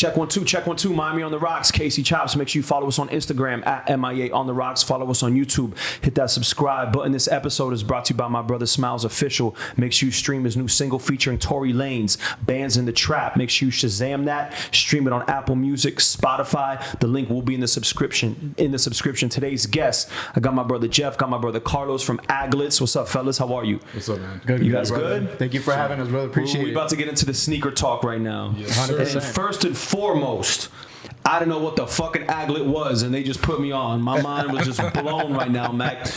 Check one, two. Miami on the Rocks. Casey Chopz. Make sure you follow us on Instagram at MIA on the Rocks. Follow us on YouTube. Hit that subscribe button. This episode is brought to you by my brother Smiles Official. Make sure you stream his new single featuring Tory Lanez, Bands in the Trap. Make sure you Shazam that. Stream it on Apple Music, Spotify. The link will be in the subscription. Today's guest, I got my brother Jeff, got my brother Carlos from Aglets. What's up, fellas? How are you? What's up, man? Good. You guys good? Thank you for having us, brother. Appreciate it. We're about to get into the sneaker talk right now. Yes, sir. And first and foremost, I didn't know what the fucking aglet was, and they just put me on. My mind was just blown right now, Mac.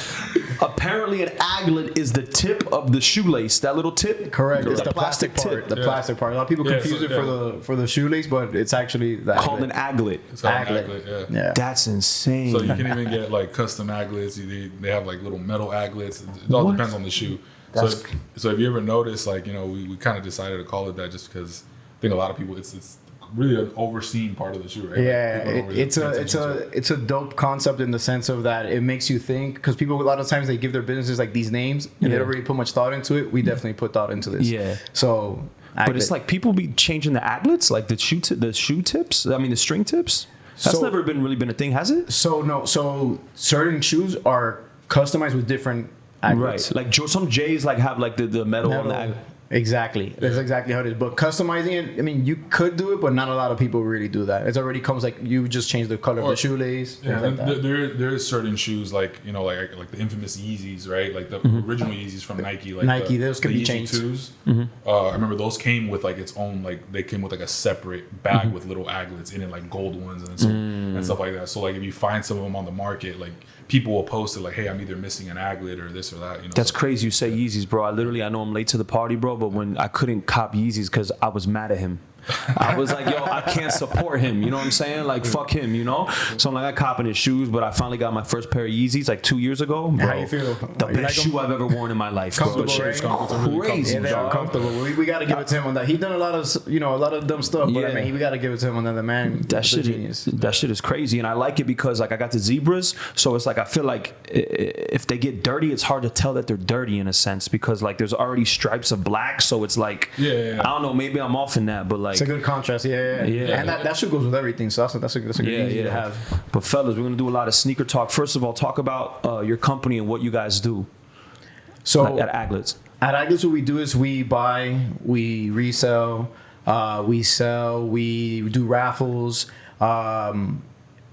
Apparently, an aglet is the tip of the shoelace. That little tip? Correct. It's the plastic part. The plastic part. A lot of people confuse it for the shoelace, but it's actually the called an aglet. It's called an aglet, yeah. That's insane. So you can even get like custom aglets. They have like little metal aglets. It all depends on the shoe. So if you ever notice, like, you know, we kind of decided to call it that just because I think a lot of people, it's really an overseen part of the shoe, right? Yeah, like it's a dope concept in the sense of that it makes you think, because people a lot of times they give their businesses like these names and they don't really put much thought into it. We definitely put thought into this. Yeah. So, but it's like people be changing the aglets, like the shoe tips. I mean, the string tips. That's never really been a thing, has it? So certain shoes are customized with different aglets. Right. Like some J's like have like the metal on the aglet. Exactly. That's exactly how it is. But customizing it, I mean, you could do it, but not a lot of people really do that. It already comes like you just change the color of the shoelace. Yeah, like that. there is certain shoes like, you know, like the infamous Yeezys, right? Like the original Yeezys from Nike. Like Nike, those can be changed. Yeezy 2s. I remember those came with like its own, like they came with like a separate bag with little aglets in it, like gold ones and stuff like that. So like if you find some of them on the market, like people will post it like, hey, I'm either missing an aglet or this or that. You know, that's crazy. You say Yeezys, bro. I know I'm late to the party, bro, but when I couldn't cop Yeezys because I was mad at him. I was like, yo, I can't support him. You know what I'm saying? Like, fuck him, you know? So I'm like, I copping his shoes, but I finally got my first pair of Yeezys like 2 years ago. Bro, how you feel? The best shoe I've ever worn in my life, bro. Crazy. Yeah, they are comfortable. We got to give it to him on that. He done a lot of dumb stuff, but I mean, we got to give it to him on that. The man, that shit is crazy, and I like it because like I got the zebras, so it's like I feel like if they get dirty, it's hard to tell that they're dirty in a sense because like there's already stripes of black, so it's like I don't know, maybe I'm off in that, but like it's a good contrast. Yeah. And that shoe goes with everything, so that's a good easy to have. But fellas, we're gonna do a lot of sneaker talk. First of all, talk about your company and what you guys do. So like at Aglets. At Aglets, what we do is we buy, we resell, we sell, we do raffles,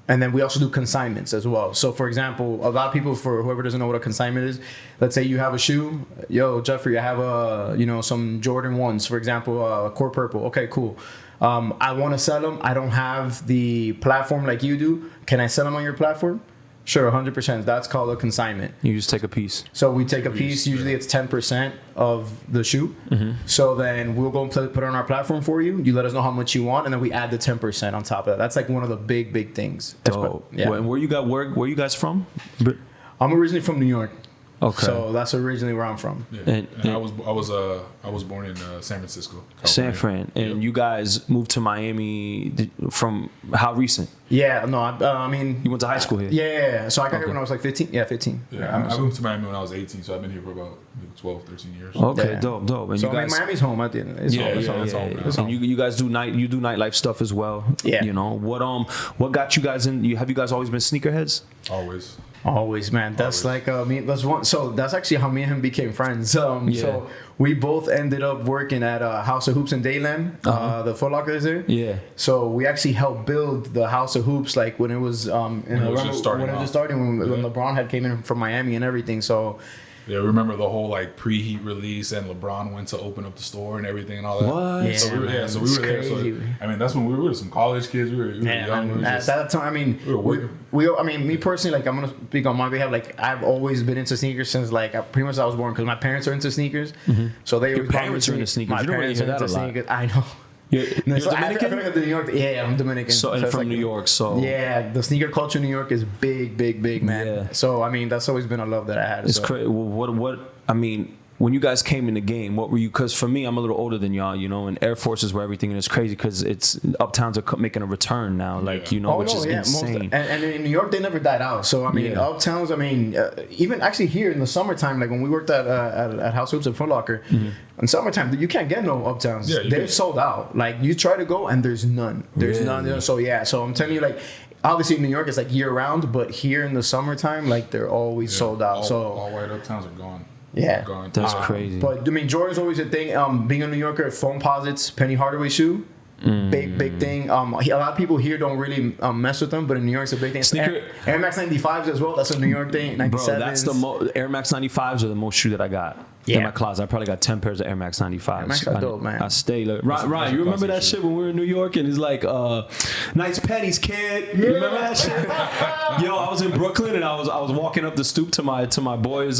and then we also do consignments as well. So, for example, a lot of people, for whoever doesn't know what a consignment is, let's say you have a shoe. Yo, Jeffrey, I have some Jordan 1s, for example, Core Purple. Okay, cool. I want to sell them. I don't have the platform like you do. Can I sell them on your platform? Sure, 100%. That's called a consignment. You just take a piece. So we take a piece. Usually it's 10% of the shoe. So then we'll go and put it on our platform for you. You let us know how much you want, and then we add the 10% on top of that. That's like one of the big things. Dope. Yeah. And where you guys from? I'm originally from New York. Okay. So that's originally where I'm from. Yeah. And I was born in San Francisco, California. San Fran. And you guys moved to Miami from how recent? Yeah, no, I mean... You went to high school here? Yeah. So I got here when I was like 15. Yeah, 15. Yeah, I moved to Miami when I was 18, so I've been here for about 12, 13 years. Okay, dope. And so you guys, Miami's home at the end. It's home. And you guys do nightlife stuff as well. Yeah. You know, what got you guys in? Have you guys always been sneakerheads? Always, man. That's like that's one. So that's actually how me and him became friends. So we both ended up working at House of Hoops in Dayland. The Foot Locker is there. Yeah. So we actually helped build the House of Hoops, like when it was when it was just starting when LeBron had came in from Miami and everything. So. Yeah, remember the whole like preheat release and LeBron went to open up the store and everything and all that. What? Yeah, so we were there. So I mean, that's when we were some college kids. We were young. At that time, I mean, I mean, me personally, like I'm gonna speak on my behalf. Like I've always been into sneakers since like pretty much I was born because my parents are into sneakers. So they your parents are into sneakers. My parents are into sneakers. I know. You're Dominican? I feel like New York. Yeah, I'm Dominican. So and from like, New York. So yeah, the sneaker culture in New York is big, man. Yeah. So I mean, that's always been a love that I had. It's crazy. What when you guys came in the game, what were you? Because for me, I'm a little older than y'all, you know, and Air Force is where everything is crazy because it's Uptowns are making a return now, like you know, which is insane. And in New York, they never died out. So I mean, Uptowns. I mean, even actually here in the summertime, like when we worked at House Hoops and Foot Locker, in summertime you can't get no Uptowns. Yeah, they're sold out. Like you try to go and there's none. There's none. So yeah. So I'm telling you, like. Obviously, New York is like year round, but here in the summertime, like they're always sold out. All white Uptowns are gone. Yeah, gone. That's crazy. But I mean, Jordan's always a thing. Being a New Yorker, foam posits, Penny Hardaway shoe, big thing. A lot of people here don't really mess with them, but in New York, it's a big thing. Air Max 95s as well. That's a New York thing. 97s. Bro, that's the Air Max 95s are the most shoe that I got. In my closet, I probably got 10 pairs of Air Max 95s. Air Max are dope, man. I stay like Ryan. You remember that shit when we were in New York and it's like, nice pennies, kid. You remember that shit? Yo, I was in Brooklyn and I was walking up the stoop to my boy's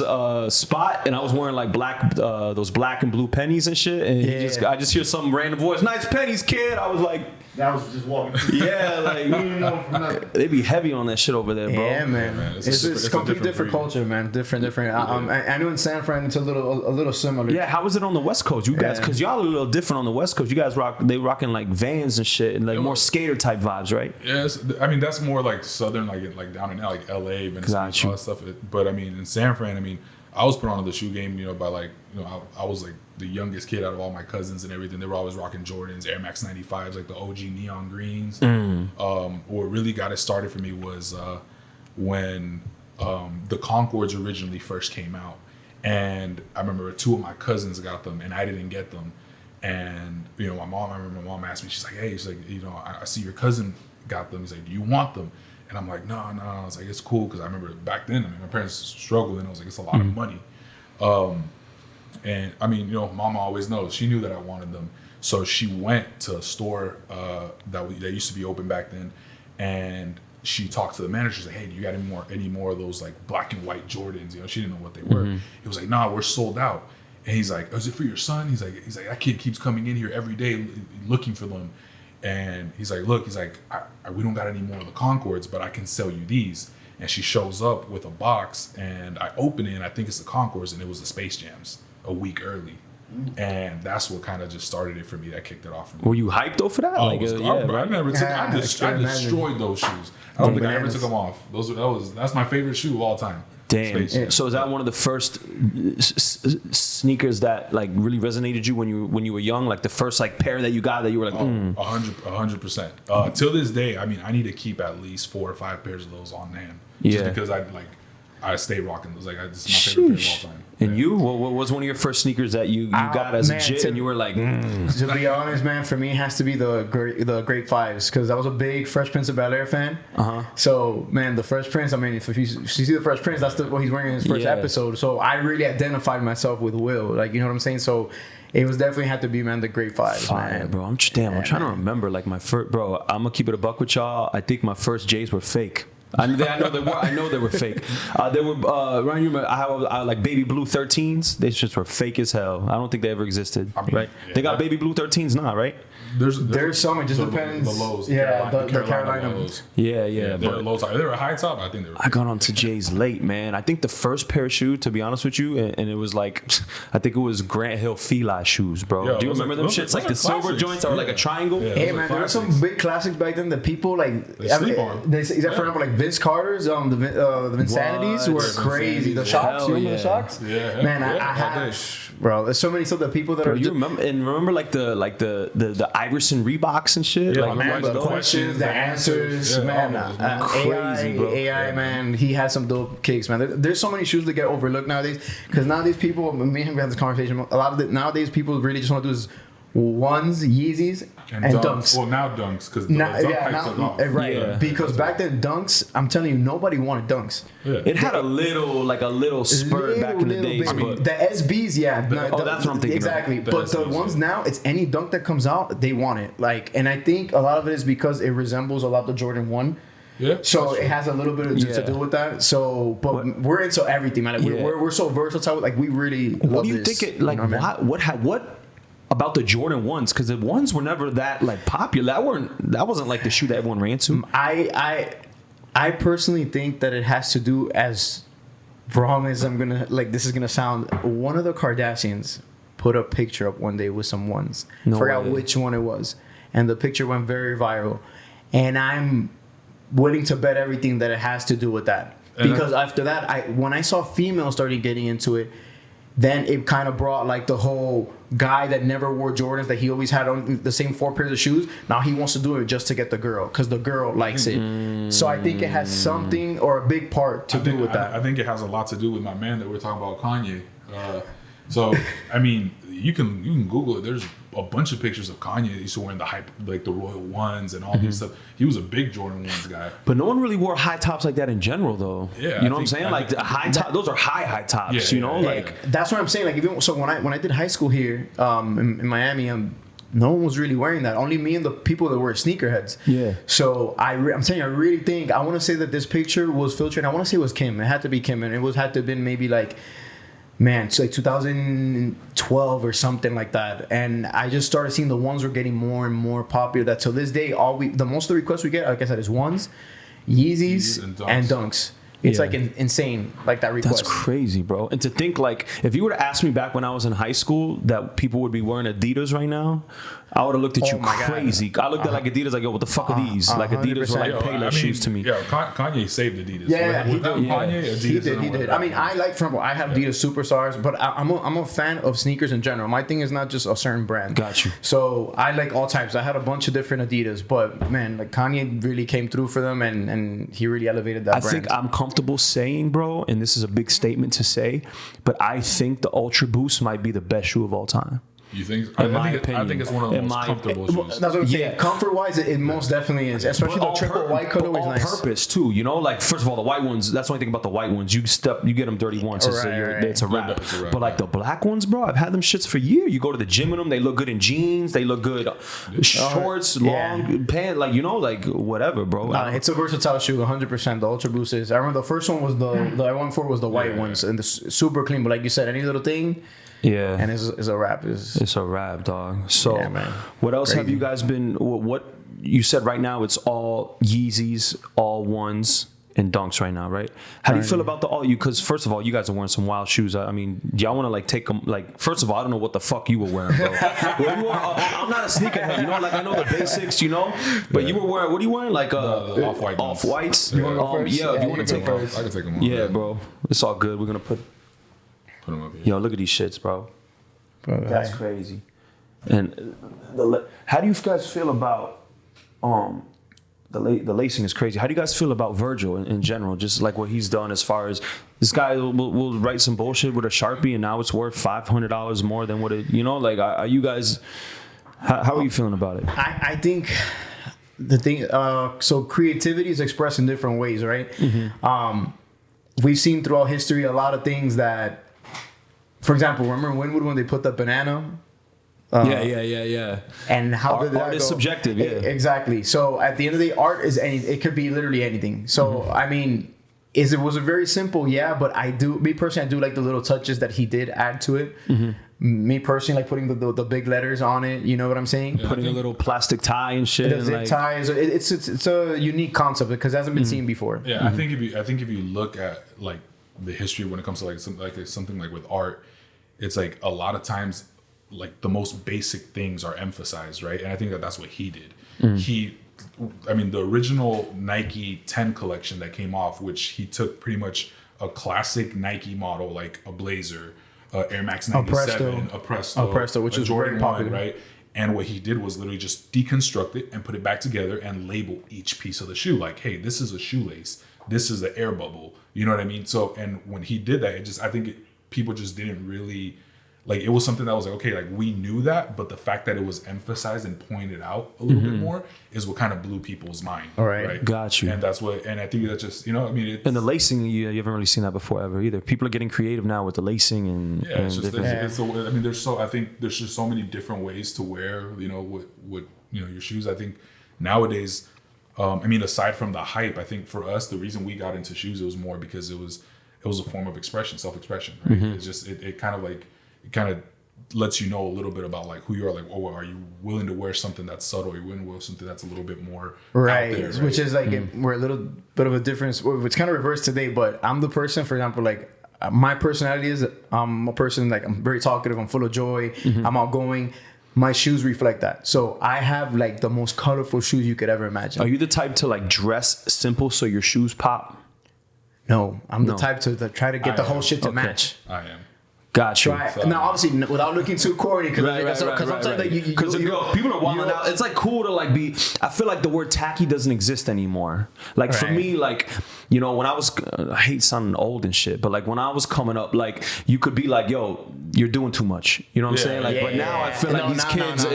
spot and I was wearing like those black and blue pennies and shit. And I just hear some random voice, nice pennies, kid. I was like, that was just walking. Yeah, like they be heavy on that shit over there, bro. Yeah, man. It's a completely different culture, man. Different. I know in San Fran it's a little similar. Yeah, how is it on the West Coast? You guys, because y'all are a little different on the West Coast. You guys rocking like Vans and shit, and like more skater type vibes, right? Yes, I mean that's more like southern, like down in like LA, Venice, all that stuff. But I mean in San Fran, I mean I was put on the shoe game, you know, by like I was like the youngest kid out of all my cousins and everything. They were always rocking Jordans, Air Max 95s, like the OG neon greens. What really got it started for me was when the Concords originally first came out. And I remember 2 of my cousins got them and I didn't get them. And, you know, I remember my mom asked me, she's like, hey, she's like, you know, I see your cousin got them. He's like, do you want them? And I'm like, no. I was like, it's cool. Because I remember back then, I mean, my parents struggled and I was like, it's a lot of money. And I mean, you know, mama always knows. She knew that I wanted them. So she went to a store that used to be open back then. And she talked to the manager. She's like, hey, do you got any more of those like black and white Jordans? You know, she didn't know what they were. He was like, nah, we're sold out. And he's like, is it for your son? He's like, that kid keeps coming in here every day looking for them. And he's like, look, we don't got any more of the Concords, but I can sell you these. And she shows up with a box and I open it and I think it's the Concords and it was the Space Jams a week early. And that's what kind of just started it for me. That kicked it off for me. Were you hyped though for that? Oh, I destroyed those shoes. I don't think I ever took them off. That's my favorite shoe of all time. Damn. So is that one of the first sneakers that like really resonated you when you were young? Like the first like pair that you got that you were like, 100%. Till this day, I mean, I need to keep at least 4 or 5 pairs of those on hand. Just because I stay rocking those. Like this is my favorite pair of all time. And you? What was one of your first sneakers that you got as a jit and you were like, To be honest, man, for me it has to be the Great Fives because I was a big Fresh Prince of Bel-Air fan. So, man, the Fresh Prince, I mean, if you see the Fresh Prince, that's what he's wearing in his first episode. So I really identified myself with Will. Like, you know what I'm saying? So it was definitely had to be, man, the Great Fives, man. Bro. I'm trying to remember like my first, bro, I'm going to keep it a buck with y'all. I think my first J's were fake. I know they were fake. They were Ryan. You remember I like baby blue 13s. They just were fake as hell. I don't think they ever existed. Right? Yeah, they got baby blue 13s now, right? There's some. It just depends. The lows. Yeah, the Carolina lows. Yeah. They were low top. They were a high top. I think they were. I got onto J's late, man. I think the first pair of shoes, to be honest with you, and it was like, I think it was Grant Hill Feli shoes, bro. Yo, do you remember them shits? Like the silver joints or like a triangle. Yeah, hey man, there were some big classics back then that people like. They sleep on. For example, like Vince Carter's, the Vinsanities were crazy. The Chopz, you remember the Chopz? Yeah. Man, I had. Bro, there's so many stuff that people that are. You remember like the Iverson Reeboks and shit. Yeah, like, man, the questions, the answers, man. Crazy, bro. AI, man, he has some dope kicks, man. There's so many shoes that get overlooked nowadays because nowadays people. Me and him had this conversation. A lot of nowadays people really just want to do is ones, Yeezys, and dunks. Well, now dunks because right. Yeah. Because back then dunks, I'm telling you, nobody wanted dunks. Yeah. It had a little spurt back in the days. But the SBs, that's what I'm thinking. Exactly. But the ones now, it's any dunk that comes out, they want it. Like, and I think a lot of it is because it resembles a lot of the Jordan 1. Yeah, so it has a little bit to do with that. So, but we're into everything, man. Like, we're so versatile. Like, we really. What do you think? What about the Jordan 1s? Because the 1s were never that like popular. That wasn't like the shoe that everyone ran to. I personally think that it has to do as Promise, I'm gonna this is gonna sound. One of the Kardashians put a picture up one day with some ones. No Forgot way. which one it was, and the picture went very viral. And I'm willing to bet everything that it has to do with that. Because after that, when I saw females starting getting into it, then it kind of brought like the whole guy that never wore Jordans, that he always had on the same 4 pairs of shoes. Now he wants to do it just to get the girl because the girl likes it. So I think it has something or a big part to do with that. I think it has a lot to do with my man that we're talking about, Kanye. So I mean, you can Google it. There's a bunch of pictures of Kanye. He used to wearing the hype, like the Royal Ones and all these stuff. He was a big Jordan Ones guy. But no one really wore high tops like that in general, though. Yeah, you know what I'm saying? Like the high top, those are high tops. Yeah, you know, yeah, like That's what I'm saying. Like even so, when I did high school here in Miami, no one was really wearing that. Only me and the people that were sneakerheads. Yeah. So I'm saying I really think I want to say that this picture was filtered. I want to say it was Kim. It had to be Kim, and it had to have been maybe like. Man, it's like 2012 or something like that, and I just started seeing the ones were getting more and more popular. That to this day, the most of the requests we get, like I said, is ones, Yeezys, and Dunks. It's like insane, like that request. that's crazy, bro. And to think like if you were to ask me back when I was in high school that people would be wearing Adidas right now, I would have looked at you my God. crazy. I looked at like Adidas like, yo, what the fuck are these? Like Adidas were like 100%. Payless shoes to me. Yeah, Kanye saved Adidas. Yeah, he Without did. Kanye, Adidas He doesn't did. work. I mean, I have Adidas Superstars, but I'm a fan of sneakers in general. My thing is not just a certain brand. Got you. So I like all types. I had a bunch of different Adidas, but man, like Kanye really came through for them, and he really elevated that I brand. think I'm comfortable saying, bro, and this is a big statement to say, but I think the Ultra Boost might be the best shoe of all time. You think? my I opinion. think it's one of the In most my- comfortable Well, shoes. that's what I'm saying. Yeah. Comfort wise, it most definitely is. Especially the triple white colorway is all nice. purpose too, you know. Like first of all, the white ones. That's the only thing about the white ones. You get them dirty once, Right, right. it's a wrap. It's a wrap, But like the black ones, bro, I've had them shits for years. You go to the gym in them, they look good in jeans. They look good, shorts, long pants, like you know, like whatever, bro. It's a versatile shoe, 100%. The Ultra Boost is. I remember the first one was the I went for was the white ones, and the super clean. But like you said, any little thing, yeah, and it's a wrap. it's a wrap, dog. So, Yeah, man. what else have Crazy. you guys been? What you said right now? It's all Yeezys, all ones, and Dunks right now, right? How do you feel about the all you? Because first of all, you guys are wearing some wild shoes. I mean, do y'all want to like take them? Like, first of all, I don't know what the fuck you were wearing, bro. I'm not a sneakerhead, you know. Like I know the basics, you know. But you were wearing what are you wearing? Like the off-white ones. off whites. You wanna go first? Yeah, Yeah, you want you to go take? first. I can take them on. Yeah, bro. It's all good. We're gonna put. Put them up here. Yo, look at these shits, bro. That's crazy. And how do you guys feel about the lacing is crazy. How do you guys feel about Virgil in general? Just like what he's done as far as this guy will write some bullshit with a Sharpie and now it's worth $500 more than what it, you know, like are you guys, how are you feeling about it? I think the thing, so creativity is expressed in different ways, right? Mm-hmm. We've seen throughout history a lot of things that, for example, remember in Wynwood when they put the banana? Yeah. And how did that Art is go? subjective, yeah. Exactly. So at the end of the day, art is it could be literally anything. So I mean, was it very simple? Yeah, but me personally, I do like the little touches that he did add to it. Me personally, like putting the big letters on it. You know what I'm saying? Putting a little plastic tie and shit. The And zip like, ties. It's a unique concept because it hasn't been seen before. Yeah, I think if you look at like the history when it comes to like something like with art, it's like a lot of times like the most basic things are emphasized, right? And I think that's what he did. The original Nike 10 collection that came off, which he took pretty much a classic Nike model like a Blazer, Air Max 97, a Presto, which a is Jordan very popular, 1, right? And what he did was literally just deconstruct it and put it back together and label each piece of the shoe. Like, hey, this is a shoelace. This is the air bubble. You know what I mean? So, and when he did that, people just didn't really, like, it was something that was like, okay, like we knew that, but the fact that it was emphasized and pointed out a little bit more is what kind of blew people's mind. All right. Got you. And I think that's just, it's, and the lacing, you haven't really seen that before ever either. People are getting creative now with the lacing and yeah, it's just, different- I think there's just so many different ways to wear, what your shoes. I think nowadays, aside from the hype, I think for us, the reason we got into shoes, it was more because it was a form of expression, self-expression, right? It's just, it kind of lets you know a little bit about like who you are. Like, oh, are you willing to wear something that's subtle? Are you willing to wear something that's a little bit more right, out there, right? Which is like we're a little bit of a difference. It's kind of reversed today, but I'm the person, for example, like my personality is I'm a person like I'm very talkative. I'm full of joy. I'm outgoing. My shoes reflect that. So I have like the most colorful shoes you could ever imagine. Are you the type to like dress simple so your shoes pop? No, I'm the type to try to get the whole shit to match. I am. Got you. Now, obviously, without looking too corny, because sometimes people are wilding out. It's like cool to like be. I feel like the word tacky doesn't exist anymore. Like for me, like when I was, I hate sounding old and shit, but like when I was coming up, like you could be like, yo, you're doing too much. You know what I'm saying? Like, but now I feel like these kids,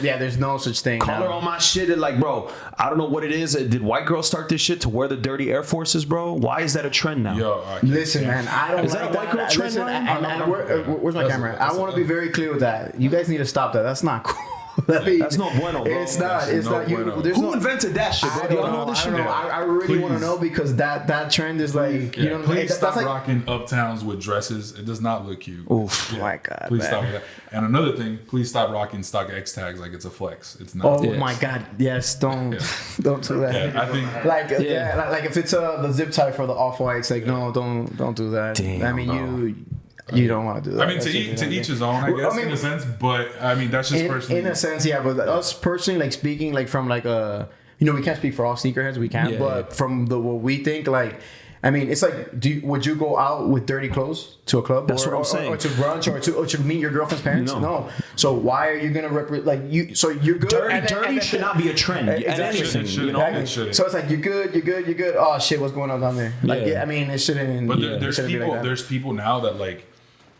there's no such thing. Color on my shit, and like, bro, I don't know what it is. Did white girls start this shit to wear the dirty Air Forces, bro? Why is that a trend now? Yo, listen, man, I don't. Is that a white girl trend? Where's my camera? I want to be very clear with that. You guys need to stop that. That's not cool. That's no bueno, bro. It's not. Bueno. Who invented that shit, bro? I don't know. I really want to know because that trend is like please stop like, rocking uptowns with dresses. It does not look cute. Oof, my God. Please stop with that. And another thing, please stop rocking stock X tags like it's a flex. It's not. Oh my God. Yes. Don't do that. Yeah, I think like if it's the zip tie for the off-whites, like no, don't do that. Damn, I mean you don't want to do that. I mean, to each his own, I guess, in a sense. But I mean, that's just personally. In a sense, yeah. But us personally, like speaking, like from like we can't speak for all sneakerheads. We can't. But from what we think, like, I mean, it's like, would you go out with dirty clothes to a club? That's what I'm saying. Or to brunch, or to meet your girlfriend's parents? No. So why are you gonna like you? So you're good. Dirty should not be a trend. Anything, So it's like you're good. Oh shit, what's going on down there? Like, I mean, it shouldn't. But there's people now that like.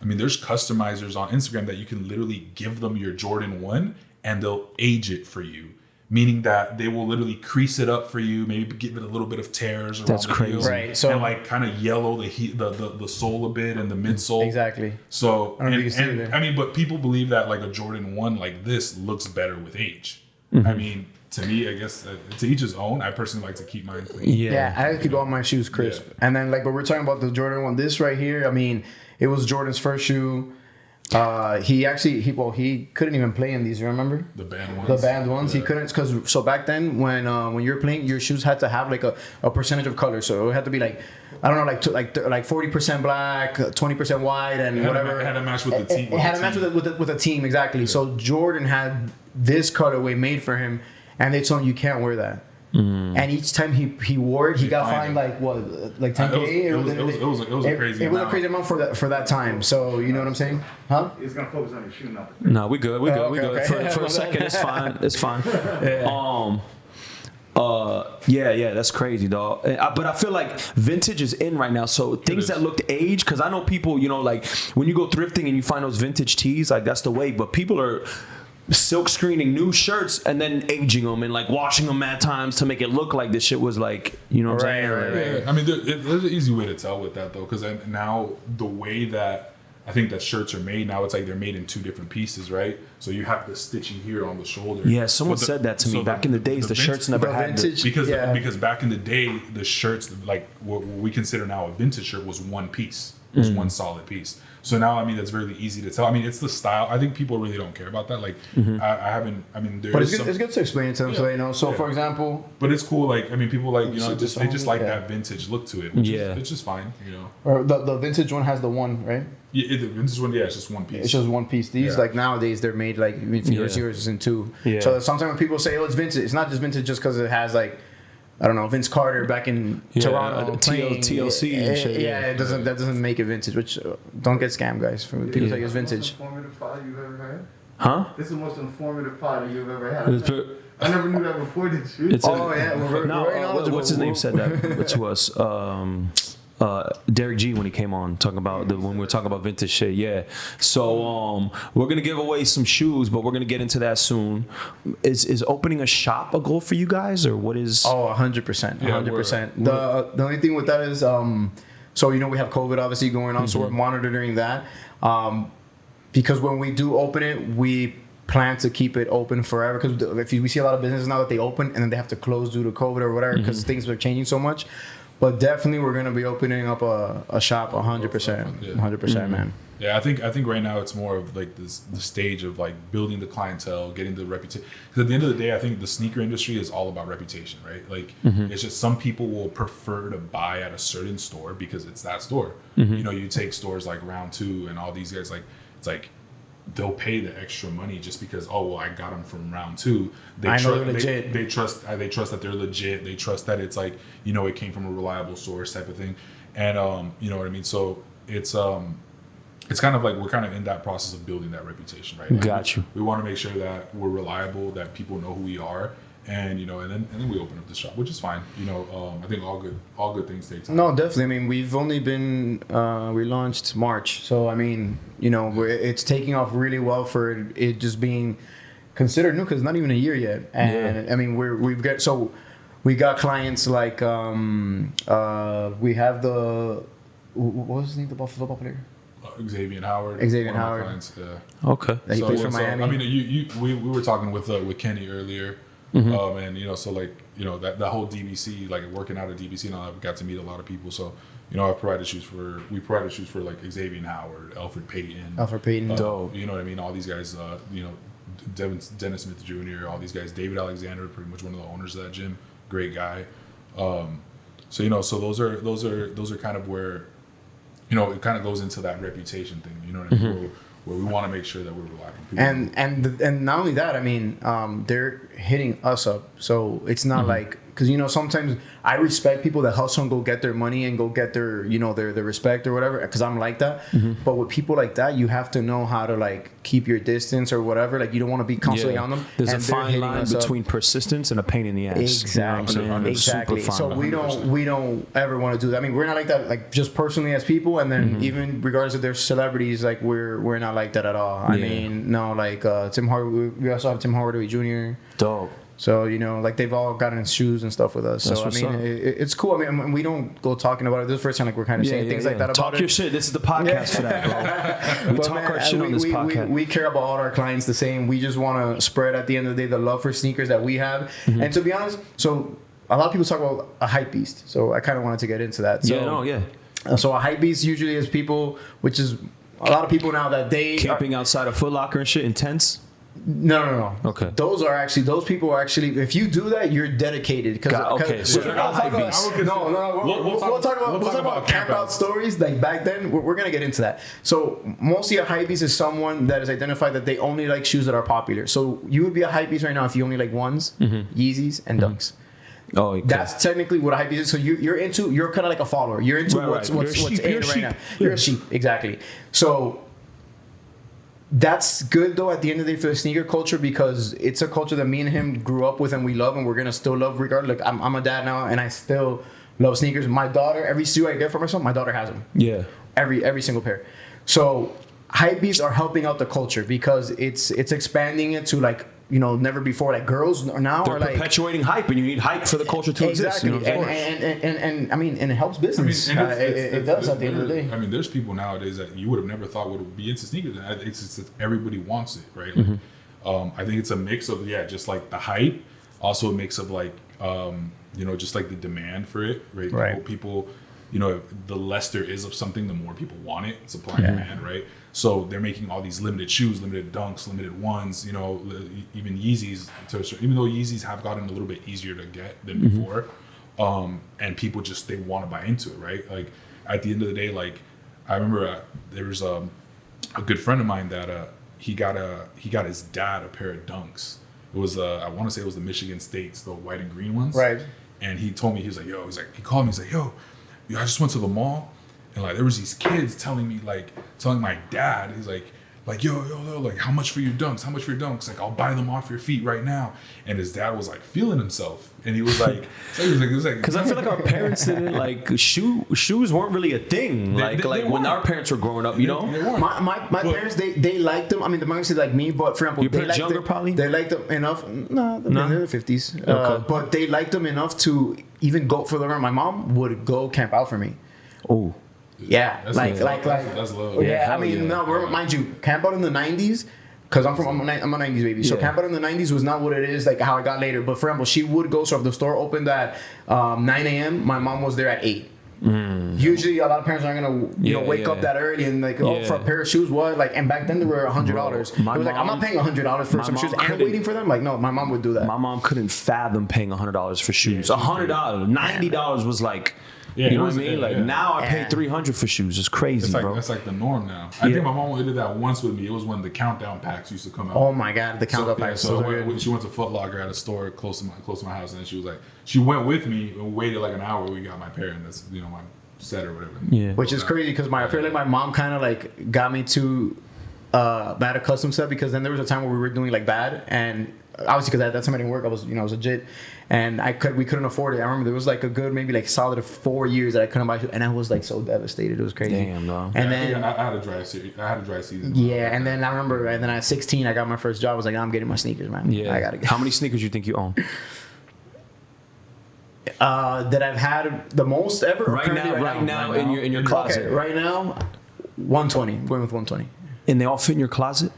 I mean, there's customizers on Instagram that you can literally give them your Jordan 1 and they'll age it for you. Meaning that they will literally crease it up for you, maybe give it a little bit of tears around the heel, right? So and like kind of yellow the sole a bit and the midsole. Exactly. So I mean, but people believe that like a Jordan 1 like this looks better with age. I mean, to me, I guess to each his own. I personally like to keep mine clean. Yeah, I like to keep all my shoes crisp. Yeah. And then but we're talking about the Jordan 1. This right here, I mean. It was Jordan's first shoe. He couldn't even play in these. Remember the band ones? The band ones. Yeah. He couldn't because back then when you were playing, your shoes had to have like a percentage of color. So it had to be like I don't know, like 40% black, 20% white, and whatever. It had to match with the team. It had to match with a team exactly. Yeah. So Jordan had this colorway made for him, and they told him you can't wear that. And each time he wore it, he got fined like what, like 10K. It was a crazy. It was a crazy amount for that time. So you know what I'm saying, huh? It's gonna focus on your shoe now. No, we good. Okay. For a second, it's fine. It's fine. Yeah, that's crazy, dog. But I feel like vintage is in right now. So things that looked aged, because I know people, like when you go thrifting and you find those vintage tees, like that's the way. But people are silk screening new shirts and then aging them and like washing them at times to make it look like this shit was like, you know what I'm saying? Right. Yeah. I mean, there's an easy way to tell with that though, because now the way that I think that shirts are made now, it's like they're made in two different pieces, right? So you have the stitching here on the shoulder. Yeah, someone said that to me back in the days. The shirts never had vintage, because back in the day, the shirts like what we consider now a vintage shirt was one piece, was one solid piece. So now, I mean, that's really easy to tell. I mean, it's the style. I think people really don't care about that. Like, I haven't. I mean, but it's good to explain it to them so they know. So, for example, but it's cool. Like, I mean, people like they just like that vintage look to it. Which is, it's just fine, Or the vintage one has the one, right? Yeah, the vintage one. Yeah, it's just one piece. It's just one piece. These like nowadays they're made like yours is in two. Yeah. So sometimes when people say, "Oh, it's vintage," it's not just vintage just because it has like. I don't know, Vince Carter back in Toronto playing TLC and shit. Yeah, that doesn't make it vintage. Which don't get scammed, guys. People say it's vintage. Informative pod you've ever had? Huh? This is the most informative pod you've ever had. I never knew that before. Did you? We're very knowledgeable. What's his name said that to us? Derek G when he came on talking about when we were talking about vintage shit. Yeah. So we're gonna give away some shoes, but we're gonna get into that soon. Is opening a shop a goal for you guys, or what is? Oh, 100%, 100%. The only thing with that is so we have COVID obviously going on, so we're monitoring that. Because when we do open it, we plan to keep it open forever. Because we see a lot of businesses now that they open and then they have to close due to COVID or whatever because things are changing so much. But definitely, we're gonna be opening up a shop 100%, 100%, man. Yeah, I think right now it's more of like the stage of like building the clientele, getting the reputation. Because at the end of the day, I think the sneaker industry is all about reputation, right? Like it's just some people will prefer to buy at a certain store because it's that store. You know, you take stores like Round 2 and all these guys, like it's like they'll pay the extra money just because I got them from Round 2. I know they're legit. They trust that they're legit. They trust that it's like, you know, it came from a reliable source type of thing, and you know what I mean. So it's kind of like we're kind of in that process of building that reputation, right? Like Got you. We want to make sure that we're reliable, that people know who we are, and you know, and then we open up the shop, which is fine. You know, I think all good things take time. No, definitely. I mean, we've only been we launched March, so I mean, you know, it's taking off really well for it just being considered new because it's not even a year yet. And I mean, we got clients like we have what was his name, the football player? Xavier Howard. Xavier Howard. Clients, yeah. Okay. That he plays for Miami. I mean, we were talking with Kenny earlier, and you know, so like, you know, that whole DBC, like working out at DBC, and all that, we got to meet a lot of people. So, you know, we provided shoes for like Xavier Howard, Alfred Payton. Dope. You know what I mean? All these guys, you know, Dennis Smith Jr., all these guys, David Alexander, pretty much one of the owners of that gym, great guy. So, you know, so those are kind of where, you know, it kind of goes into that reputation thing, you know what I mean? Where we want to make sure that we're reliable. And not only that, I mean, they're hitting us up. So it's not like, because, you know, sometimes I respect people that hustle and go get their money and go get their, you know, their respect or whatever, because I'm like that. But with people like that, you have to know how to like keep your distance or whatever. Like you don't want to be constantly on them. There's and a fine line between persistence and a pain in the ass. Exactly. You know what I'm saying? Exactly. Super fine So line. we don't ever want to do that. I mean, we're not like that, like just personally as people, and then even regardless of their celebrities, like we're not like that at all. I mean, no, like Tim Hardaway. We also have Tim Hardaway Jr. Dope. So, you know, like they've all gotten shoes and stuff with us. That's so, I mean, it's cool. I mean, we don't go talking about it. This is the first time like we're kind of saying things like that about Talk it. your shit. This is the podcast for that, bro. We talk our shit on this podcast. We care about all our clients the same. We just want to spread at the end of the day the love for sneakers that we have. And to be honest, so a lot of people talk about a hype beast. So I kind of wanted to get into that. So, so a hype beast usually is people, which is a lot of people now that they camping outside of Foot Locker and shit in tents. No. Okay. Those people are actually. If you do that, you're dedicated. Okay. So they're not hype beasts. No. We'll talk about camp out stories. Like back then, we're gonna get into that. So mostly a hype beast is someone that is identified that they only like shoes that are popular. So you would be a hype beast right now if you only like ones, Yeezys, and Dunks. Oh, okay. That's technically what a hype beast is. So you're kind of like a follower. You're into what's in right now. You're a sheep, exactly. So. That's good though at the end of the day for the sneaker culture because it's a culture that me and him grew up with and we love and we're gonna still love regardless. Like I'm a dad now and I still love sneakers. My daughter, every shoe I get for myself, my daughter has them. Yeah. Every single pair. So hypebeasts are helping out the culture because it's expanding it to like, you know, never before. Like girls now They're are like perpetuating hype, and you need hype for the culture to exist. You know, and I mean, and it helps business. It does at the end of the day. I mean, there's people nowadays that you would have never thought would be into sneakers. And it's just that everybody wants it, right? Like, I think it's a mix of just like the hype, also a mix of like you know, just like the demand for it, right? Right. People, you know, the less there is of something, the more people want it. Supply and demand, right? So they're making all these limited shoes, limited Dunks, limited ones, you know, even Yeezys. Even though Yeezys have gotten a little bit easier to get than before, and people just they want to buy into it, right? Like at the end of the day, like I remember there was a good friend of mine that he got his dad a pair of Dunks. It was I want to say it was the Michigan States, the white and green ones, right? And he told me he called me, he's like, yo, I just went to the mall. And like there was these kids telling my dad, he's like yo, like how much for your Dunks? How much for your Dunks? Like I'll buy them off your feet right now. And his dad was like feeling himself, and he was like, because I feel like our parents didn't like shoes weren't really a thing. Like when our parents were growing up, you know. My parents they liked them. I mean, the parents like me, but for example, your parents younger probably. They liked them enough. No, they're in their 50s. Okay. But they liked them enough to even go for the run. My mom would go camp out for me. Oh. Yeah, that's low. Yeah, I mean, mind you, camp out in the 90s, because I'm a 90s baby. So camp out in the 90s was not what it is, like how I got later. But for example, she would go, so if the store opened at 9 a.m., my mom was there at 8. Usually, a lot of parents aren't gonna wake up that early and like, oh, Yeah. for a pair of shoes, what? Like, and back then they were $100. It my was like, I'm mom- not paying $100 for my some mom shoes and couldn't- waiting for them. Like, no, my mom would do that. My mom couldn't fathom paying $100 for shoes. Yeah, $100, $90 was like, Yeah, you know it what I was- mean? yeah, Like yeah. now I pay $300 for shoes. It's crazy, It's like bro. that's like the norm now. I think my mom only did that once with me. It was when the countdown packs used to come out. Oh my God, the count up yeah, packs. so those I are went- good. she went to Foot Locker at a store close to my house, and she was like, she went with me and waited like an hour. We got my pair, and that's my set or whatever. Yeah. Which is crazy because I feel like my mom kind of like got me to bad at custom stuff, because then there was a time where we were doing like bad, and obviously because at that time I didn't work, I was I was legit, and we couldn't afford it. I remember there was like a good maybe like solid 4 years that I couldn't buy shoes, and I was like so devastated. It was crazy. Damn, dog. And I think then I had a dry season. yeah, and then I remember, and then at 16 I got my first job. I was like, I'm getting my sneakers, man. Yeah. I gotta get. How many sneakers you think you own? That I've had the most ever or Right currently now in your closet. Okay, right now 120. I'm going with 120. And they all fit in your closet?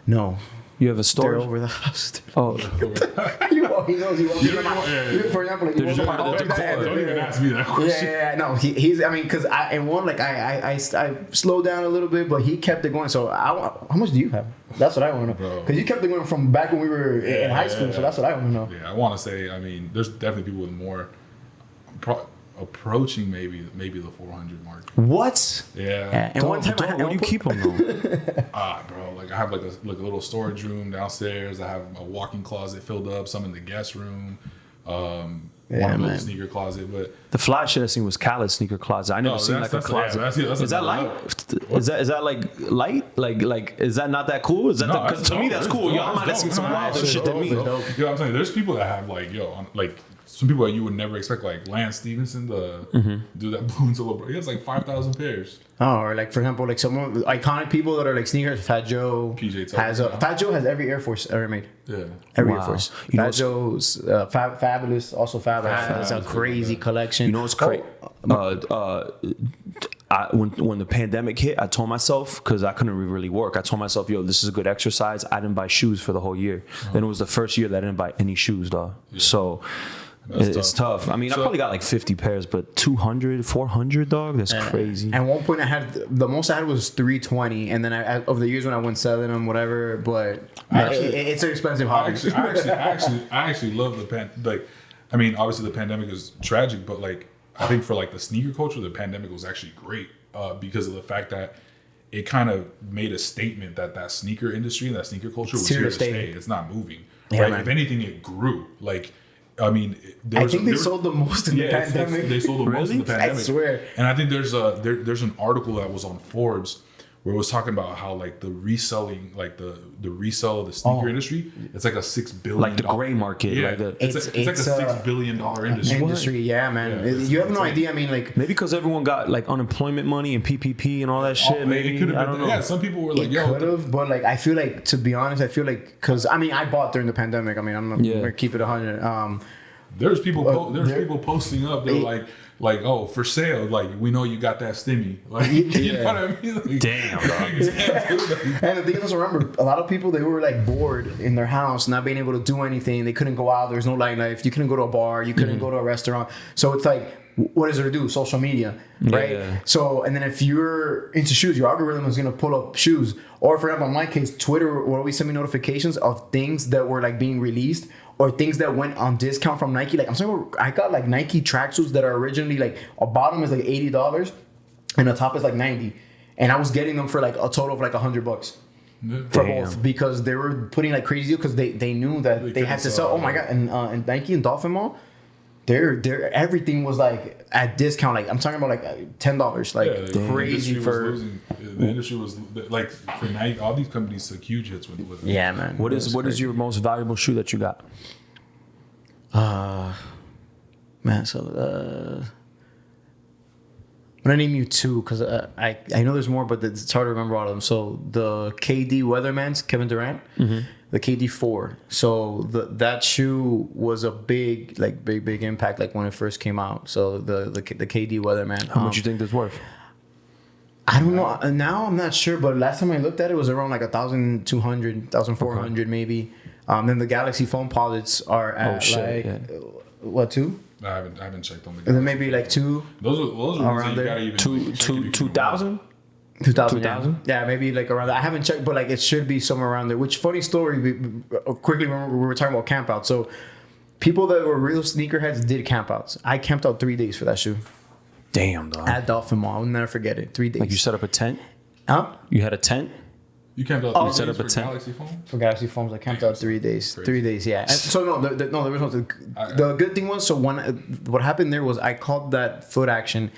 No, You have a they're storage? over the house. Oh, He knows. He won't. Yeah. For example, like, They're just he part won't of the go decor. back. Don't even ask me that Yeah, question. no, he's. I mean, because I slowed down a little bit, but he kept it going. So how much do you have? That's what I want to know. Bro. Because you kept it going from back when we were in high school. So that's what I want to know. Yeah, I want to say. I mean, there's definitely people with more, approaching maybe the 400 mark. what? Yeah. And one time, Dog, where do you keep them though? Bro, like I have like a little storage room downstairs. I have a walk-in closet filled up, some in the guest room, one in man. the sneaker closet. But The fly shit I seen was Khaled's sneaker closet. I never seen like a closet. that's Is that another light? level. Is that like light? Like is that not that cool? Is that No, because to me that's cool. Yo, I might have seen some wilder shit than me. You know what I'm saying? There's people that have like some people that you would never expect, like Lance Stevenson, to do that blue and silver. Bro, he has like 5,000 pairs. Oh, or like for example, like some iconic people that are like sneakers. Fat Joe PJ Tucker, has yeah. Fat Joe has every Air Force ever made. Yeah. Every Wow. Air Force. You know Fat Joe's Fabulous, also Fab has a Fabulous, crazy collection. You know what's crazy? When the pandemic hit, I told myself, because I couldn't really work, I told myself, yo, this is a good exercise. I didn't buy shoes for the whole year. Then it was the first year that I didn't buy any shoes, dog. So it's tough. I mean, I probably got like 50 pairs, but 200, 400, dog, that's crazy. At one point, I had the most I had was 320, and then over the years when I went selling them, whatever. But it's an expensive hobby. I actually love I mean, obviously the pandemic is tragic, but like I think for like the sneaker culture, the pandemic was actually great because of the fact that it kind of made a statement that sneaker industry and that sneaker culture was here to stay. It's not moving. Yeah, right? man. If anything, it grew. Like, I mean, I think they sold the most in the pandemic. They sold the most in the pandemic. I swear. And I think there's an article that was on Forbes where it was talking about how like the reselling, like the resale of the sneaker industry, it's like a $6 billion, Like the gray market. Yeah, Like the, it's like a $6 billion industry. Industry, yeah, man. Yeah, You have no insane. idea. I mean, like, maybe because everyone got like unemployment money and PPP and all that shit. Maybe It could I have don't been. know. Yeah, some people were like, it "Yo, could have, but like, I feel like, to be honest, I feel like, because I mean, I bought during the pandemic. I mean, I'm gonna keep it 100. There's people people posting up. They're like, oh, for sale. Like, we know you got that stimmy. Like, you know what I mean? Like, Damn, dog. And the thing is, also remember, a lot of people, they were like bored in their house, not being able to do anything. They couldn't go out. There's no nightlife. You couldn't go to a bar. You couldn't go to a restaurant. So it's like, what is there to do? Social media, right? Yeah. So, and then if you're into shoes, your algorithm is going to pull up shoes. Or for example, in my case, Twitter will always send me notifications of things that were like being released or things that went on discount from Nike. Like I'm saying, I got like Nike tracksuits that are originally like a bottom is like $80 and the top is like $90. And I was getting them for like a total of like $100 for Damn. both, because they were putting like crazy deals because they knew that they had to sell. Oh my God. And Nike and Dolphin Mall, their everything was like at discount. Like I'm talking about like $10, like crazy for. The industry was like for Nike. All these companies took huge hits with it. Yeah, man. What is your most valuable shoe that you got? Man, so I'm gonna name you two because I know there's more, but it's hard to remember all of them. So the KD Weatherman's, Kevin Durant, the KD 4. So that shoe was a big impact, like when it first came out. So the KD Weatherman. How much you think this worth? I don't know. Now I'm not sure, but last time I looked at it was around like 1,200, 1,400 maybe. Then the Galaxy foam posits are at what, 2? I haven't checked on the. And then maybe like two. Those are ones that you gotta even Two 2,000. 2000. Yeah, maybe like around that. I haven't checked, but like it should be somewhere around there. Which funny story? Quickly, remember we were talking about camp outs. So people that were real sneakerheads did camp outs. I camped out 3 days for that shoe Damn, dog. at Dolphin Mall. I'll never forget it. 3 days. Like you set up a tent. Huh? You had a tent. You camped out. you set up a tent. Galaxy phone. For Galaxy Foams, I camped out 3 days. Crazy. 3 days, yeah. And so no, there was no. The good thing was, so what happened there was I called that Foot Action,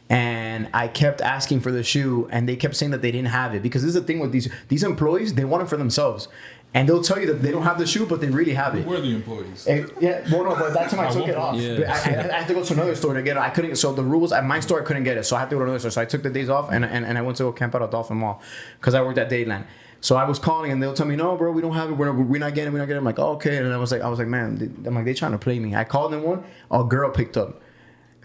and I kept asking for the shoe, and they kept saying that they didn't have it because this is the thing with these employees, they want it for themselves, and they'll tell you that they don't have the shoe, but they really have it. Where are the employees? Yeah, well, no, but that time I took it off. Yeah. But I had to go to another store to get it. I couldn't. So the rules at my store I couldn't get it, so I had to go to another store. So I took the days off, and I went to go camp out at Dolphin Mall because I worked at Dayland. So I was calling, and they'll tell me, "No, bro, we don't have it. We're not getting it. I'm like, oh, okay. And I was like, man, I'm like, they trying to play me. I called them one. A girl picked up.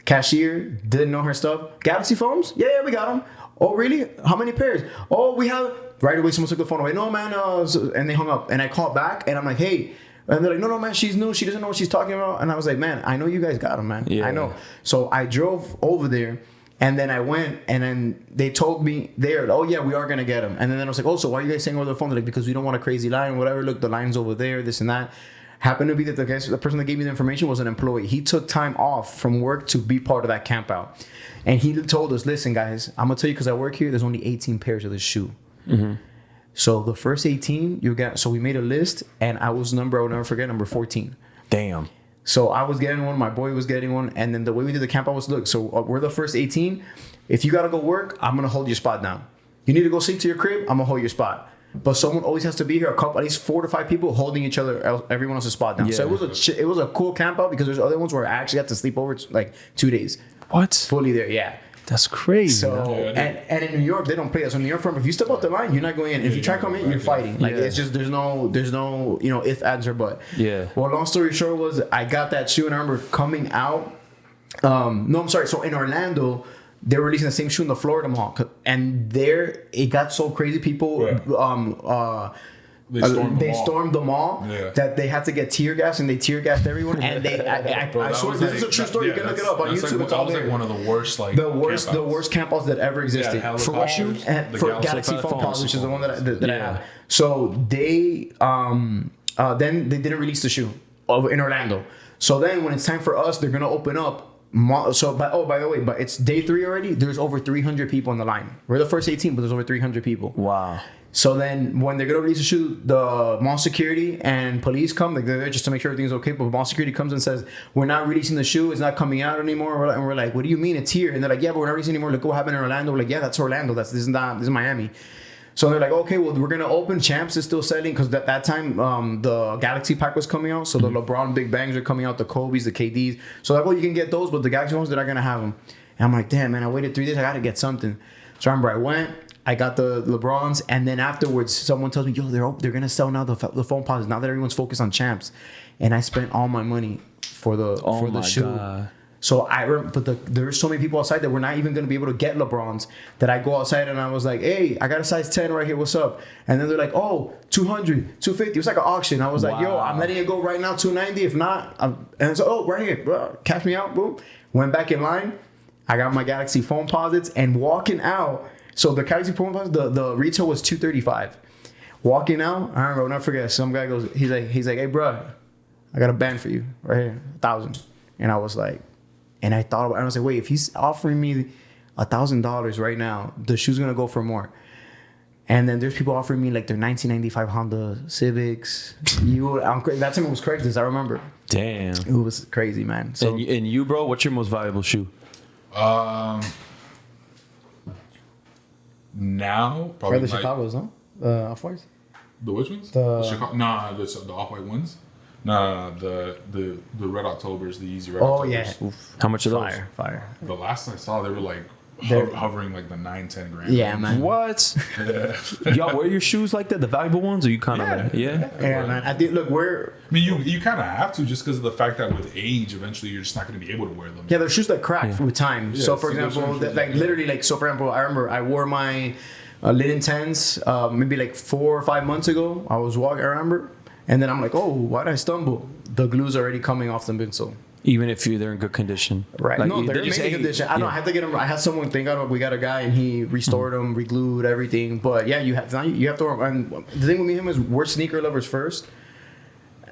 Cashier didn't know her stuff. Galaxy phones? Yeah, we got them. Oh, really? How many pairs? Oh, we have. Right away, someone took the phone away. No, man. And they hung up. And I called back, and I'm like, hey. And they're like, no, man, she's new. She doesn't know what she's talking about. And I was like, man, I know you guys got them, man. Yeah. I know. So I drove over there. And then I went, and then they told me there, oh yeah, we are gonna get them. And then I was like, oh, so why are you guys saying over the phone? They're like, because we don't want a crazy line, whatever. Look, the line's over there, this and that. Happened to be that the person that gave me the information was an employee. He took time off from work to be part of that camp out, and he told us, listen, guys, I'm gonna tell you because I work here. There's only 18 pairs of this shoe. Mm-hmm. So the first 18 you got. So we made a list, and I was I'll never forget, number 14. Damn. So I was getting one, my boy was getting one, and then the way we did the camp out was, look, so we're the first 18. If you got to go work, I'm going to hold your spot down. You need to go sleep to your crib, I'm going to hold your spot. But someone always has to be here, at least 4 to 5 people holding everyone else's spot down. Yeah. So it was a cool camp out because there's other ones where I actually had to sleep over like 2 days. What? Fully there, yeah. That's crazy. So and in New York they don't play that. So in New York, if you step out the line, you're not going in. If you try to come in, you're fighting. Like it's just there's no if, ands, or but. Yeah. Well, long story short was I got that shoe and I remember coming out. No, I'm sorry. So in Orlando, they were releasing the same shoe in the Florida Mall, and there it got so crazy. People They stormed the mall that they had to get tear gas, and they tear gassed everyone. And I swear this is a true story. You can look it up on YouTube. That was like one of the worst, the worst camp outs that ever existed. For what shoe? For Galaxy Phone Pals, which is the one that I have. So they then they didn't release the shoe in Orlando. So then when it's time for us, they're gonna open up. So, by the way, but it's day 3 already. There's over 300 people on the line. We're the first 18, but there's over 300 people. Wow. So then when they're gonna release the shoe, the mall security and police come. They're there just to make sure everything's okay. But mall security comes and says, "We're not releasing the shoe. It's not coming out anymore." And we're like, "What do you mean? It's here?" And they're like, "Yeah, but we're not releasing anymore. Look what happened in Orlando." We're like, "Yeah, that's Orlando. This is Miami." So they're like, "Okay, well, we're gonna open. Champs is still selling because that time the Galaxy pack was coming out. So the LeBron Big Bangs are coming out, the Kobe's, the KDs. So like, well, you can get those, but the Galaxy ones, they're not gonna have them." And I'm like, "Damn, man, I waited 3 days. I gotta get something." So I remember I went. I got the LeBrons, and then afterwards, someone tells me, "Yo, they're gonna sell now the phone pauses now that everyone's focused on Champs," and I spent all my money for the shoe. God. So there's so many people outside that we're not even gonna be able to get LeBrons. That I go outside and I was like, "Hey, I got a size 10 right here. What's up?" And then they're like, "Oh, 200, 250." It was like an auction. I was like, "Yo, I'm letting it go right now, 290. If not," and so right here, bro, cash me out. Boom. Went back in line. I got my Galaxy phone posits and walking out. So the Galaxy phone posits, the retail was $235. Walking out, I remember, I'll never forget. Some guy goes, he's like, "Hey, bro, I got a band for you right here, 1,000." And I was like, and I thought about it, and I was like, wait, if he's offering me $1,000 right now, the shoe's gonna go for more. And then there's people offering me like their 1995 Honda Civics. That time it was Craigslist, I remember. Damn. It was crazy, man. So and you, bro, what's your most valuable shoe? Now probably the Chicago's, huh? Off-Whites? The which ones? The Chicago, the Off-White ones. No, the Red Octobers, the Easy Red Oh Octobers. yeah. Oof. How much are those? Fire. The last I saw, they were like hovering like the 9-10 grand. Yeah, range. man. What? Y'all wear your shoes like that, the valuable ones, or you kind of like, yeah? Yeah, man. I think, look, I mean, you kind of have to just because of the fact that with age, eventually you're just not going to be able to wear them. yeah, there's shoes that crack with time. Yeah, so for so there's example, some shoes like that- literally, like so for example, I remember I wore my Linen 10s maybe like 4 or 5 months ago. I was walking, I remember, and then I'm like, oh, why did I stumble? The glue's already coming off the midsole. Even if they're in good condition. Right. Like, No, they're in amazing condition. I know. I had to get them. I had someone think out. We got a guy, and he restored them, re-glued everything. But yeah, you have to. And the thing with me and him is we're sneaker lovers first,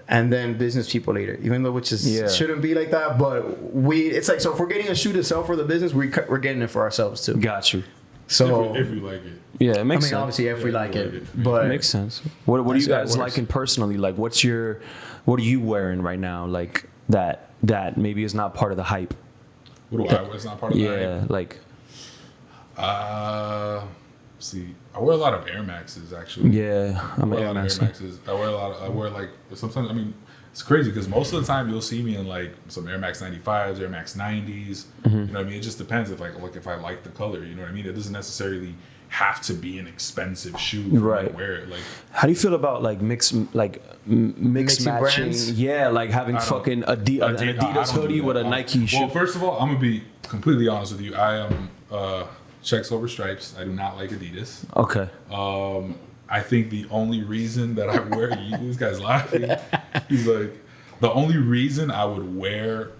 and then business people later. Even though shouldn't be like that, but it's like, so if we're getting a shoe to sell for the business, we're getting it for ourselves too. Got you. So if we like it. Yeah, it makes sense. Obviously, if we like it, but it makes sense. What are you guys liking personally? Like, what are you wearing right now? Like that maybe is not part of the hype. What do I wear? It's not part of the hype. Yeah, like. See, I wear a lot of Air Maxes actually. Yeah, I'm an Air Max. I wear like sometimes. I mean, it's crazy because most of the time you'll see me in like some Air Max 95s, Air Max 90s. You know what I mean? It just depends if if I like the color. You know what I mean? It doesn't necessarily have to be an expensive shoe for me to wear it. Like, how do you feel about like mix matching brands? Yeah, like having fucking an Adidas hoodie with a Nike shoe. Well, first of all, I'm gonna be completely honest with you. I am checks over stripes. I do not like Adidas. Okay. I think the only reason that I wear this guy's laughing. He's like, the only reason I would wear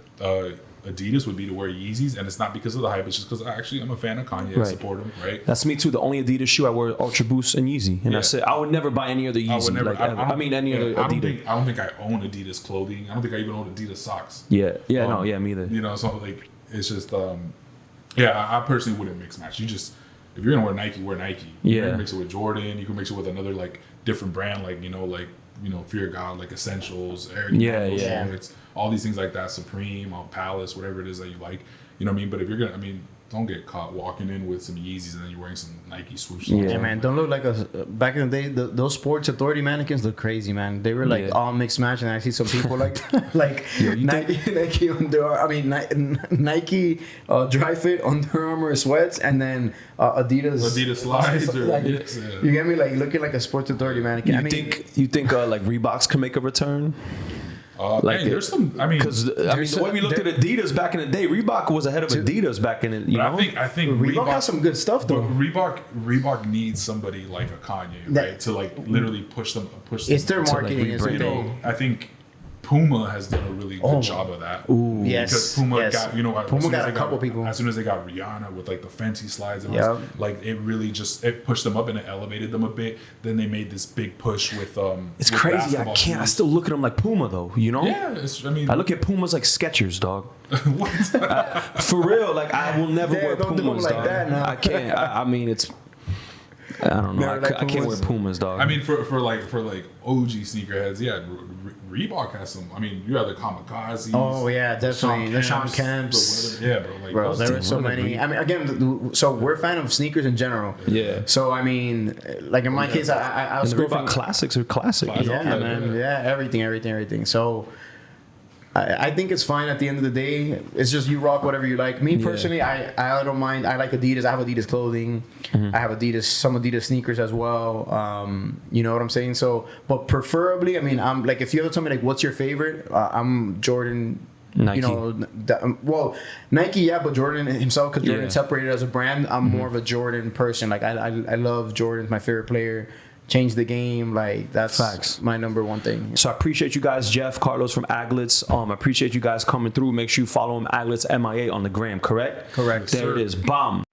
Adidas would be to wear Yeezys, and it's not because of the hype. It's just because I'm a fan of Kanye. I support him, right? That's me too. The only Adidas shoe I wear is Ultra Boost and Yeezy, and that's it. I would never buy any other Yeezy. Any other Adidas. I don't think I own Adidas clothing. I don't think I even own Adidas socks. Me either. You know, so like it's just I personally wouldn't mix match. You just, if you're gonna wear Nike, wear Nike. You can mix it with Jordan. You can mix it with another like different brand, like Fear God, like Essentials, Air. It's all these things like that. Supreme, Palace, whatever it is that you like. You know what I mean? But if you're gonna, don't get caught walking in with some Yeezys and then you're wearing some Nike swoosh. Yeah, man. Don't look like back in the day, those Sports Authority mannequins look crazy, man. They were like all mixed match, and I see some people like Nike Nike Dry Fit Under Armour sweats, and then Adidas slides. You get me? Like looking like a Sports Authority mannequin. You think like Reeboks can make a return? There's some. Because the way we looked at Adidas back in the day, Reebok was ahead of Adidas back in the. I think Reebok has some good stuff though. But Reebok needs somebody like a Kanye, right, to like literally push them. It's their marketing, isn't it? I think Puma has done a really good job of that. Ooh, yes. Because Puma got, Puma got a couple people. As soon as they got Rihanna with like the fancy slides, it really just pushed them up and it elevated them a bit. Then they made this big push with It's crazy. I still look at them like Puma though. You know? Yeah. I look at Pumas like Skechers, dog. What? For real, like I will never wear don't do Pumas, them like dog. that now. I can't. it's. I don't know. I can't wear Pumas, dog. For OG sneakerheads, Reebok has some. You have the Kamikazes. Oh yeah, definitely the Sean Kemps. Yeah, bro. There were so many. Again, so we're a fan of sneakers in general. Yeah. So like in my case, I was about classics or classic. Yeah, man. Yeah, everything. So. I think it's fine at the end of the day. It's just you rock whatever you like. Me personally, I don't mind. I like Adidas. I have Adidas clothing. I have some Adidas sneakers as well. You know what I'm saying? So, but preferably, I'm like, if you ever tell me like, what's your favorite? I'm Jordan. Nike. Nike, yeah, but Jordan himself, because Jordan separated as a brand. I'm more of a Jordan person. Like I love Jordan, my favorite player. Change the game, like that's facts. My number one thing. So I appreciate you guys, Jeff, Carlos from Aglets. I appreciate you guys coming through. Make sure you follow him, Aglets MIA on the gram. Correct. Correct. There it is. Bomb.